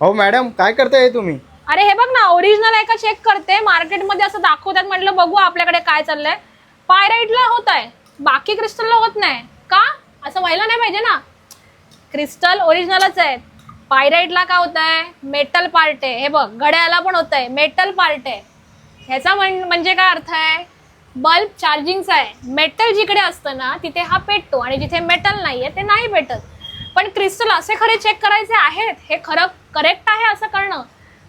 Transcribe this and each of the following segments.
हो मॅडम, काय करताय तुम्ही? अरे हे बघ ना, ओरिजिनल आहे का चेक करते. मार्केटमध्ये असं दाखवतात, म्हटलं बघू आपल्याकडे काय चाललंय. पायराइटला होत आहे, बाकी क्रिस्टलला होत नाही का? असं व्हायला नाही पाहिजे ना. क्रिस्टल ओरिजिनलच आहे, पायराइटला का होत आहे? मेटल पार्ट आहे. हे बघ, घड्याला पण होत आहे, मेटल पार्ट आहे. ह्याचा म्हणजे काय अर्थ आहे? बल्ब चार्जिंगचा आहे. मेटल जिकडे असतं ना तिथे हा पेटतो आणि जिथे मेटल नाहीये ते नाही पेटत. पण क्रिस्टल असे खरे चेक करायचे आहेत, हे खरं करेक्ट आहे असं करणं.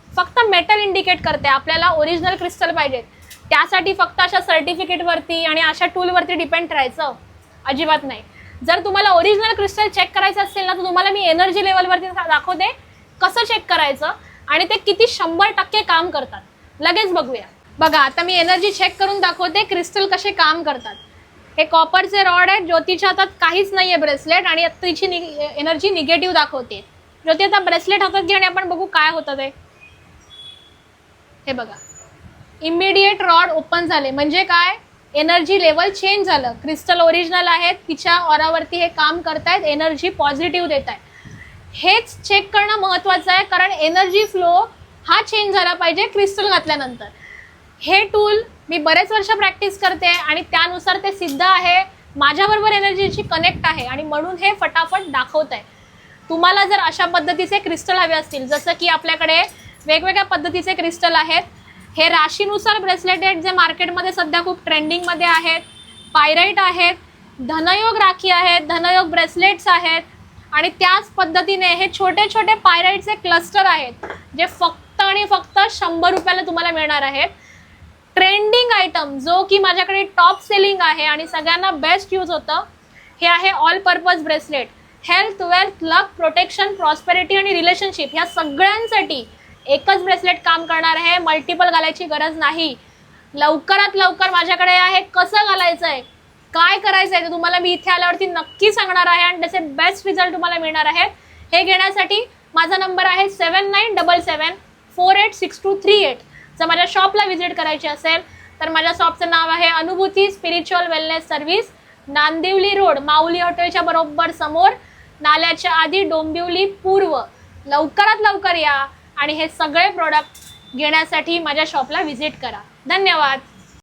फक्त मेटल इंडिकेट करते, आपल्याला ओरिजिनल क्रिस्टल पाहिजेत. त्यासाठी फक्त अशा सर्टिफिकेटवरती आणि अशा टूलवरती डिपेंड राहायचं अजिबात नाही. जर तुम्हाला ओरिजिनल क्रिस्टल चेक करायचं असेल ना, तर तुम्हाला मी एनर्जी लेवलवरती दाखवते कसं चेक करायचं आणि ते किती 100% काम करतात. लगेच बघूया. बघा, आता मी एनर्जी चेक करून दाखवते क्रिस्टल कसे काम करतात. हे कॉपरचे रॉड आहेत. ज्योतीच्या हातात काहीच नाहीये ब्रेसलेट आणि तिची एनर्जी निगेटिव्ह दाखवते. ज्योती आता ब्रेसलेट हातात घे आणि आपण बघू काय होतं ते. हे बघा, इमिडिएट रॉड ओपन झाले म्हणजे काय? एनर्जी लेवल चेंज झालं. क्रिस्टल ओरिजिनल आहेत, तिच्या ऑरावरती हे काम करतायत, एनर्जी पॉझिटिव्ह देत आहे. हेच चेक करणं महत्त्वाचं आहे, कारण एनर्जी फ्लो हा चेंज झाला पाहिजे क्रिस्टल घातल्यानंतर. हे टूल मी बरेच वर्ष प्रॅक्टिस करते आणि त्यानुसार ते सिद्ध आहे. माझ्याबरोबर एनर्जीची कनेक्ट आहे आणि म्हणून हे फटाफट दाखवत आहे. तुम्हाला जर अशा पद्धतीचे क्रिस्टल हवे असतील, जसं की आपल्याकडे वेगवेगळ्या पद्धतीचे क्रिस्टल आहेत. हे राशीनुसार ब्रेसलेट आहेत, जे मार्केटमध्ये सध्या खूप ट्रेंडिंगमध्ये आहेत. पायराइट आहेत, धनयोग राखी आहेत, धनयोग ब्रेसलेट्स आहेत आणि त्याच पद्धतीने हे छोटे छोटे पायराइटचे क्लस्टर आहेत, जे फक्त आणि फक्त 100 रुपयाला तुम्हाला मिळणार आहेत. ट्रेंडिंग आयटम जो की माझ्याकडे टॉप सेलिंग आहे आणि सगळ्यांना बेस्ट यूज होतं, हे आहे all purpose bracelet. Health, wealth, luck, protection, prosperity आणि रिलेशनशिप ह्या सगळ्यांसाठी एकच ब्रेसलेट काम करणार आहे. मल्टिपल घालायची गरज नाही. लवकरात लवकर माझ्याकडे आहे. कसं घालायचं आहे, काय करायचं आहे ते तुम्हाला मी इथे आल्यावरती नक्की सांगणार आहे आणि त्याचे बेस्ट रिझल्ट तुम्हाला मिळणार आहेत. हे घेण्यासाठी माझा नंबर आहे 7977486238. जर माझ्या शॉपला व्हिजिट करायची असेल तर माझ्या शॉपचं नाव आहे अनुभूती spiritual wellness service, Nandivali road, माऊली हॉटेलच्या बरोबर समोर, नाल्याच्या आधी, डोंबिवली पूर्व. लवकरात लवकर या आणि हे सगळे प्रोडक्ट घेण्यासाठी माझ्या शॉपला व्हिजिट करा. धन्यवाद.